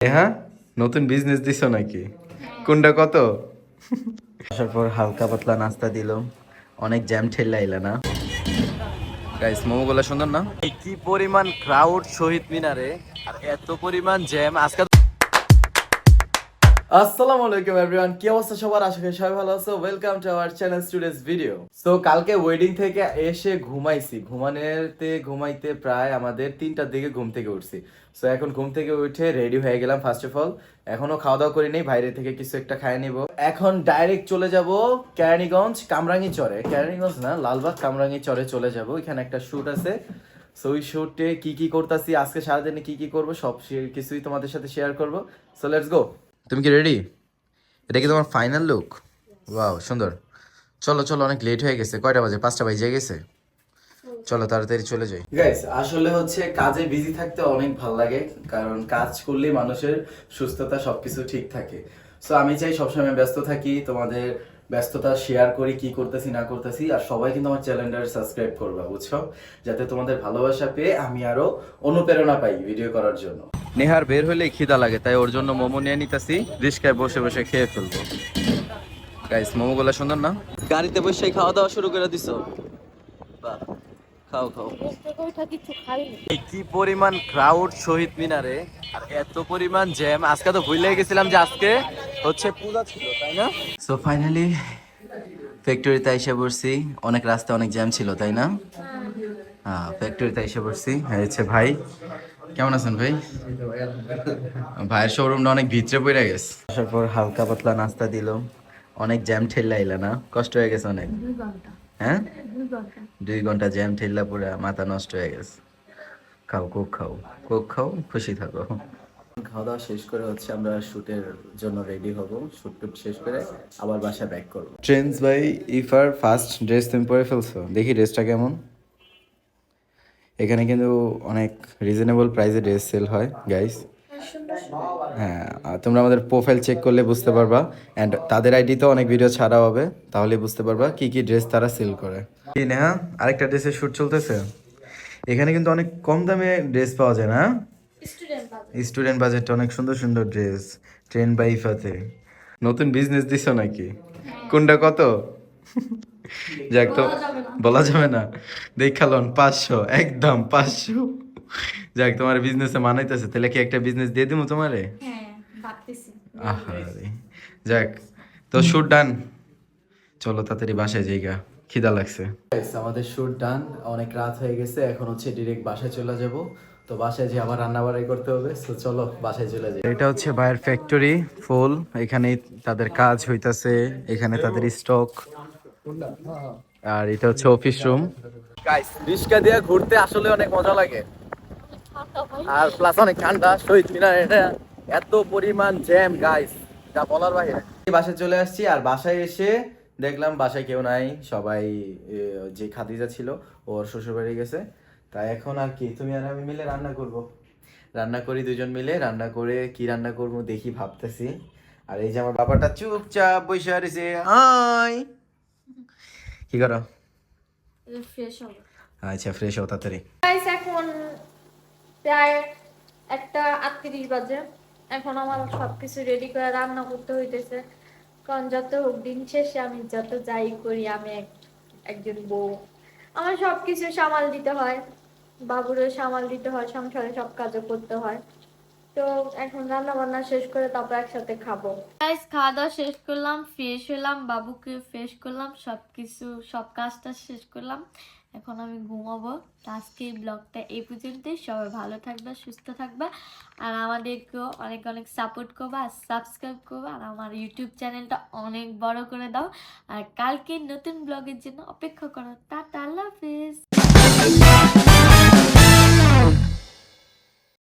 হ্যাঁ, নতুন বিজনেস দিছো নাকি? কোনটা কত? আসার পর হালকা পাতলা নাস্তা দিল, অনেক জ্যাম ঠেলা আইলা না গাইস? মোমোগুলো সুন্দর না? কি পরিমাণ ক্রাউড শহীদ মিনারে, আর এত পরিমাণ জ্যাম আজকে। আসসালামু আলাইকুম এভরিওয়ান, কি অবস্থা সবার? আশা করি সবাই ভালো আছো। Welcome to our channel today's video. So কালকে ওয়েডিং থেকে এসে ঘুমাইছি, ঘুমাইতে প্রায় আমাদের 3টার দিকে ঘুম থেকে উঠছি। সো এখন ঘুম থেকে উঠে রেডি হয়ে গেলাম। ফার্স্ট অফ অল এখনো খাওয়া দাওয়া করি নাই, বাইরে থেকে কিছু একটা খাই নিব। এখন ডাইরেক্ট চলে যাব কেরানীগঞ্জ কামরাঙ্গী চরে, কেরানীগঞ্জ না, লালবাগ কামরাঙ্গী চরে চলে যাব। এখানে একটা শুট আছে। সো ওই শুটে কি কি করতেছি, আজকে সারাদিনে কি কি করবো, সব কিছুই তোমাদের সাথে শেয়ার করবো। So let's go. তুমি কি রেডি? এটা কি তোমার ফাইনাল লুক? ওয়াও, সুন্দর। চলো চলো, অনেক লেট হয়ে গেছে। কয়টা বাজে? 5টা বাজে গেছে। চলো তাড়াতাড়ি চলে যাই। গাইস আসলে হচ্ছে কাজে বিজি থাকতে অনেক ভালো লাগে, কারণ কাজ করলে মানুষের সুস্থতা সবকিছু ঠিক থাকে। সো আমি চাই সবসময় ব্যস্ত থাকি, তোমাদের ব্যস্ততা শেয়ার করি, কি করতেছি না করতেছি। আর সবাই কিন্তু আমার চ্যানেলটা সাবস্ক্রাইব করবা, বুঝছো? যাতে তোমাদের ভালোবাসা পেয়ে আমি আরো অনুপ্রেরণা পাই ভিডিও করার জন্য। নেহার বের হলে খিদা লাগে, তাই ওর জন্য মোমো নিয়ে নিতেছি। রিস্কায় বসে বসে খেয়ে ফেলবো। গাইস মোমোগুলো সুন্দর না? গাড়িতে বসে খাওয়া দাওয়া শুরু করে দিছো? বাহ, খাও খাও। এই কি পরিমাণ ক্রাউড শহীদ মিনারে, আর এত পরিমাণ জ্যাম। আজকে তো ভুলে গেছিলাম যে আজকে হচ্ছে পূজা ছিল, তাই না? সো ফাইনালি ফ্যাক্টরিতে এসে পড়ছি। অনেক রাস্তা, অনেক জ্যাম ছিল, তাই না? হ্যাঁ, ফ্যাক্টরিতে এসে পড়ছি। হ্যাঁ, হচ্ছে ভাই। কেমন আছেন ভাই? ভাইয়ের শোরুমটা অনেক ভিতরে পড়ে গেছে। আসার পর হালকা পাতলা নাস্তা দিল, অনেক জ্যাম ঠেলা আইলা না? কষ্ট হয়ে গেছে অনেক। হ্যাঁ, 2 ঘন্টা জ্যাম ঠেললা, পুরা মাথা নষ্ট হয়ে গেছে। খাও, কোক খাও, কোক খাও, খুশি থাকো। খাওয়া দাওয়া শেষ করে হচ্ছে আমরা শুটের জন্য রেডি হব। শুট টুট শেষ করে আবার বাসায় ব্যাক করবো। ট্রেন্ডস বাই ইফার ফার্স্ট ড্রেস তুমি পরে ফেলছো? দেখি ড্রেসটা কেমন। এখানে কিন্তু অনেক রিজনেবল প্রাইসে ড্রেস সেল হয় গাইস। হ্যাঁ, আর তোমরা আমাদের প্রোফাইল চেক করলে বুঝতে পারবা, অ্যান্ড তাদের আইডিতে অনেক ভিডিও ছাড়া হবে, তাহলে বুঝতে পারবা কি কি ড্রেস তারা সেল করে। কি নেহা, আরেকটা ড্রেসের শুট চলতেছে। এখানে কিন্তু অনেক কম দামে ড্রেস পাওয়া যায় না? স্টুডেন্ট বাজেটে অনেক সুন্দর সুন্দর ড্রেস। ট্রেন্ড বাই ইফাতে নতুন বিজনেস দিছো নাকি? কোনটা কত? যাক তো, বলা যাবে না। দেখালন 500, একদম 500। যাক, তোমার বিজনেসে মানাইতেছে। তাহলে কি একটা বিজনেস দিয়ে দিমু তোমারে? আহারে, যাক। তো শুট ডান, চলো তাড়াতাড়ি বাসায় যাইগা, খিদা লাগছে। আমাদের শুট ডান, অনেক রাত হয়ে গেছে। এখন হচ্ছে ডিরেক্ট বাসায় চলে যাব। তো বাসায় যে আবার রান্না বাড়াই করতে হবে। তো চলো বাসায় চলে যাই। এটা হচ্ছে ভাইয়ের ফ্যাক্টরি ফুল, এখানেই তাদের কাজ হইতাছে, এখানে তাদের স্টক। আর এটা হচ্ছে অফিস রুম। গাইস রিস্কা দিয়ে ঘুরতে আসলে অনেক মজা লাগে, আর প্লাস অনেক ঠান্ডা। শহীদ মিনার এটা এত পরিমাণ জ্যাম গাইস, যা বলার বাইরে। বাসায় চলে আসছি, আর বাসায় এসে দেখলাম বাসায় কেউ নাই। সবাই যে খাদিজা ছিল ওর শ্বশুর বাড়ি গেছে। তাই এখন আর কি, তুমি আর আমি মিলে রান্না করব। রান্না করি, দুজন মিলে রান্না করে কি রান্না করবো দেখি ভাবতেছি। আর এই যে আমার বাবাটা চুপচাপ বসে রয়েছে। হাই, কি করো? ফ্রেশ হব। আচ্ছা, ফ্রেশ হও তাড়াতাড়ি। গাইস এখন প্রায় 1:38 বাজে। এখন আমার সবকিছু রেডি করে রান্না করতে হইতেছে, কারণ যত হোক দিন শেষে আমি যত যাই করি আমি একজন বউ। আমার সবকিছু সামাল দিতে হয়, বাবুরও সামাল দিতে হয়, সংসারে সব কাজও করতে হয়। তো এখন রান্না বান্না শেষ করে তারপর একসাথে খাবো। গাইস খাওয়া দাওয়া শেষ করলাম, ফ্রেশ হলাম, বাবুকে ফ্রেশ করলাম, সবকিছু সব কাজটা শেষ করলাম। এখন আমি ঘুমাবো। আজকে এই ব্লগটা এই পর্যন্তই। সবাই ভালো থাকবে, সুস্থ থাকবে, আর আমাদেরকেও অনেক অনেক সাপোর্ট করবা, আর সাবস্ক্রাইব করবা, আর আমার ইউটিউব চ্যানেলটা অনেক বড় করে দাও। আর কালকে নতুন ব্লগের জন্য অপেক্ষা করো। টাটা, আল্লাহ হাফেজ।